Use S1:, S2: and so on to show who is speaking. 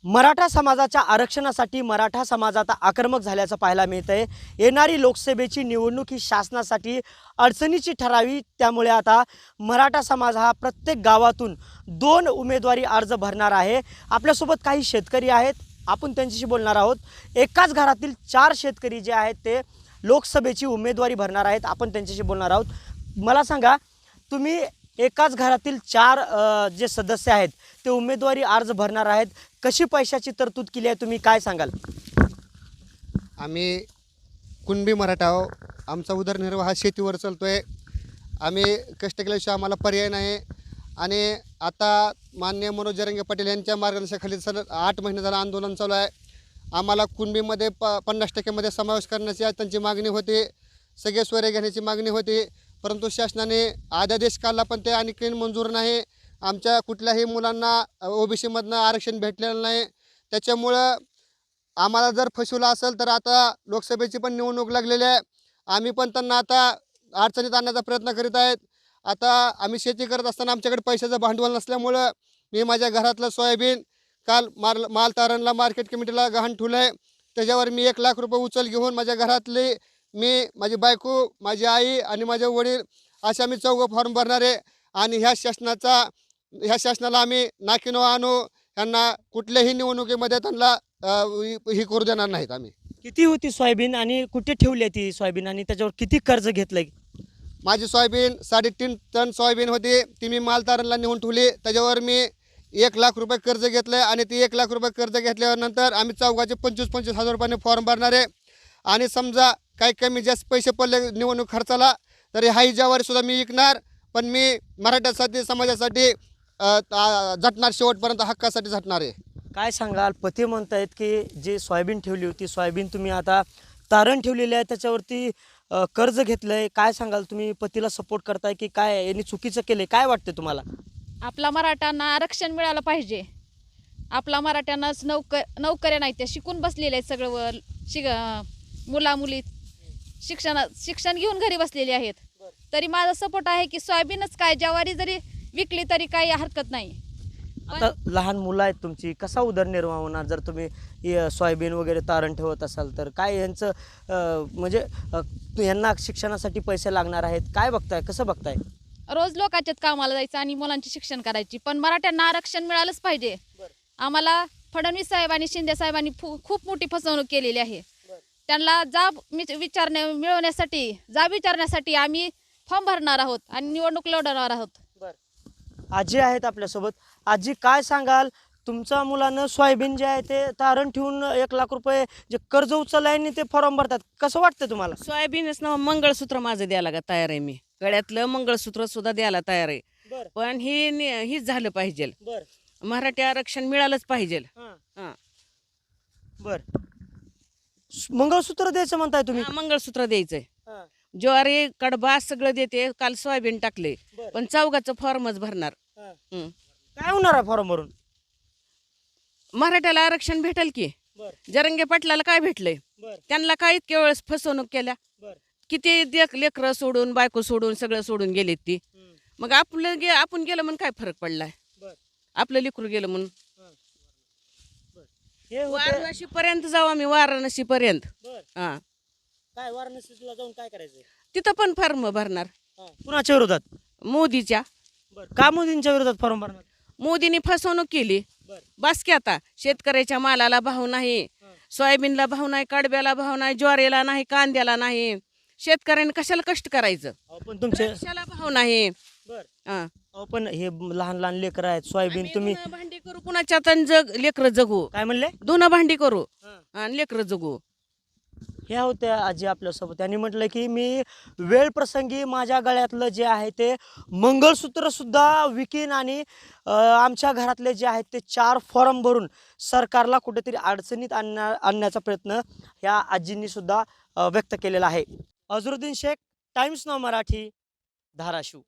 S1: मराठा समाजाच्या आरक्षणासाठी मराठा समाज आता आक्रमक झाल्याचं पाहायला मिळतंय। येणारी लोकसभेची निवडणूक ही शासनासाठी अडचणीची ठरावी, त्यामुळे आता मराठा समाज हा प्रत्येक गावातून 2 उमेदवारी अर्ज भरणार आहे। आपल्यासोबत काही शेतकरी आहेत, आपण त्यांच्याशी बोलणार आहोत। एकाच घरातील 4 शेतकरी जे आहेत ते लोकसभेची उमेदवारी भरणार आहेत, आपण त्यांच्याशी बोलणार आहोत। मला सांगा, तुम्ही एकाच घरातील 4 जे सदस्य आहेत ते उमेदवारी अर्ज भरणार आहेत, कशी पैशाची तरतूद केली आहे, तुम्ही काय सांगाल?
S2: आम्ही कुणबी मराठा आहो, आमचा उदरनिर्वाह हा शेतीवर चालतो आहे। आम्ही कष्ट केल्याशिवाय आम्हाला पर्याय नाही। आणि आता माननीय मनोज जरांगे पाटील यांच्या मार्गदर्शनाखाली 8 महिने झालं आंदोलन चालू आहे। आम्हाला कुणबीमध्ये 50% समावेश करण्याची त्यांची मागणी होती, सगळे सोयरे घेण्याची मागणी होती, परंतु शासनाने अध्यादेश काढला पण ते आणखीन मंजूर नाही। आमच्या कुठल्याही मुलांना ओबीसीमधनं आरक्षण भेटलेलं नाही। त्याच्यामुळं आम्हाला जर फसवलं असेल तर आता लोकसभेची पण निवडणूक लागलेली आहे, आम्ही पण त्यांना आता अडचणीत आणण्याचा प्रयत्न करीत आहेत। आता आम्ही शेती करत असताना आमच्याकडे पैशाचं भांडवल नसल्यामुळं मी माझ्या घरातलं सोयाबीन काल माल तारणला मार्केट कमिटीला गहाण ठेवलं आहे। त्याच्यावर मी 1 लाख रुपये उचल घेऊन माझ्या घरातली मी, माझी बायको, माझी आई आणि माझे वडील असे आम्ही 4 फॉर्म भरणार आहे। आणि ह्या शासनाला आम्ही नाकीनऊ आणू, यांना कुठल्याही निवडणुकीमध्ये त्यांना ही करू देणार नाहीत। आम्ही
S1: किती होती सोयाबीन आणि कुठे ठेवली ती सोयाबीन आणि त्याच्यावर किती कर्ज घेतलंय?
S2: माझी सोयाबीन 3.5 टन सोयाबीन होती, ती मी माल तारणला नेऊन ठेवली। त्याच्यावर मी 1 लाख रुपये कर्ज घेतलं आणि ती 1 लाख रुपये कर्ज घेतल्यानंतर आम्ही चौघाचे 25-25 हजार रुपयाने फॉर्म भरणार आहे। आणि समजा काही कमी जास्त पैसे पडले निवडणूक खर्चाला तरी हाही ज्वारीसुद्धा मी विकणार, पण मी मराठ्यासाठी समाजासाठी झटणार, शेवटपर्यंत हक्कासाठी झटणार आहे।
S1: काय सांगाल? पती म्हणतायत की जे सोयाबीन ठेवली होती, सोयाबीन तुम्ही आता तारण ठेवलेली आहे, त्याच्यावरती कर्ज घेतलंय, काय सांगाल? तुम्ही पतीला सपोर्ट करताय की काय, यांनी चुकीचं केलंय, काय वाटतं तुम्हाला?
S3: आपला मराठ्यांना आरक्षण मिळालं पाहिजे। आपला मराठ्यांनाच नोकऱ्या नाही, त्या शिकून बसलेले आहेत सगळं, मुला मुली शिक्षण घेऊन घरी बसलेले आहेत। तरी माझा सपोर्ट आहे की सोयाबीनच काय, ज्वारी जरी विकली तरी काही हरकत नाही।
S1: आता लहान मुलं आहेत तुमची, कसा उदरनिर्वाह होणार जर तुम्ही सोयाबीन वगैरे तारण ठेवत असाल तर? काय यांचं म्हणजे यांना शिक्षणासाठी पैसे लागणार आहेत, काय बघताय, कसं बघताय?
S3: रोज लोकांच्यात कामाला जायचं आणि मुलांचे शिक्षण करायची, पण मराठ्यांना आरक्षण मिळालंच पाहिजे। आम्हाला फडणवीस साहेब आणि शिंदे साहेबांनी खूप मोठी फसवणूक केलेली आहे। त्यांना जाब विचारण्यासाठी आम्ही फॉर्म भरणार आहोत आणि निवडणूक लढवणार आहोत।
S1: आजी आहेत आपल्यासोबत। आजी, काय सांगाल? तुमच्या मुलानं सोयाबीन जे आहे ते तारण ठेवून 1 लाख रुपये जे कर्ज उचललं आहे आणि ते फॉर्म भरतात, कसं वाटतं तुम्हाला?
S4: सोयाबीनच ना, मंगळसूत्र माझं द्यायला तयार आहे, मी गळ्यातलं मंगळसूत्र सुद्धा द्यायला तयार आहे। पण हीच झालं पाहिजे, मराठी आरक्षण मिळालंच पाहिजे।
S1: बर, मंगळसूत्र द्यायचं म्हणताय तुम्ही?
S4: मंगळसूत्र द्यायचंय, ज्वारी कडबा सगळं देते। काल सोयाबीन टाकले, पण चौघाचं फॉर्मच भरणार।
S1: काय होणार आहे फॉर्म भरून?
S4: मराठ्याला आरक्षण भेटेल की? जरंगे पाटलाला काय भेटलंय? त्यांना काय इतक्या वेळेस फसवणूक केल्या, किती लेकरं सोडून, बायको सोडून, सगळं सोडून गेलेत ती। मग आपण गेलं म्हणून काय फरक पडलाय? आपलं लेकरू गेलं म्हणून वाराणसी पर्यंत जाऊ आम्ही, वाराणसी पर्यंत।
S1: काय वाराणसीला जाऊन काय करायचं?
S4: तिथं पण फॉर्म भरणार।
S1: कुणाच्या विरोधात?
S4: मोदीच्या।
S1: का मोदींच्या विरोधात फॉर्म भरणार?
S4: मोदींनी फसवणूक केली, बस की आता शेतकऱ्याच्या मालाला भाव नाही, सोयाबीनला भाव नाही, कडब्याला भाव नाही, ज्वारीला नाही, कांद्याला नाही, शेतकऱ्यांनी कशाला कष्ट करायचं?
S1: पण तुमचे
S4: कशाला भाव नाही?
S1: पण हे लहान लहान लेकर आहेत, सोयाबीन तुम्ही
S4: भांडी करू कुणाच्या लेकर जगू?
S1: काय म्हणले?
S4: धुणं भांडी करू आणि लेकर जगू।
S1: ह्या होत्या आजी आपल्यासोबत। त्यांनी म्हटलं की मी वेळ प्रसंगी माझ्या गळ्यातलं जे आहे ते मंगळसूत्र सुद्धा विकीन आणि आमच्या घरातले जे आहेत ते 4 फॉर्म भरून सरकारला कुठेतरी अडचणीत आणण्याचा प्रयत्न ह्या आजींनी सुद्धा व्यक्त केलेला आहे। अझरुद्दीन शेख, टाइम्स नाव मराठी, धाराशिव।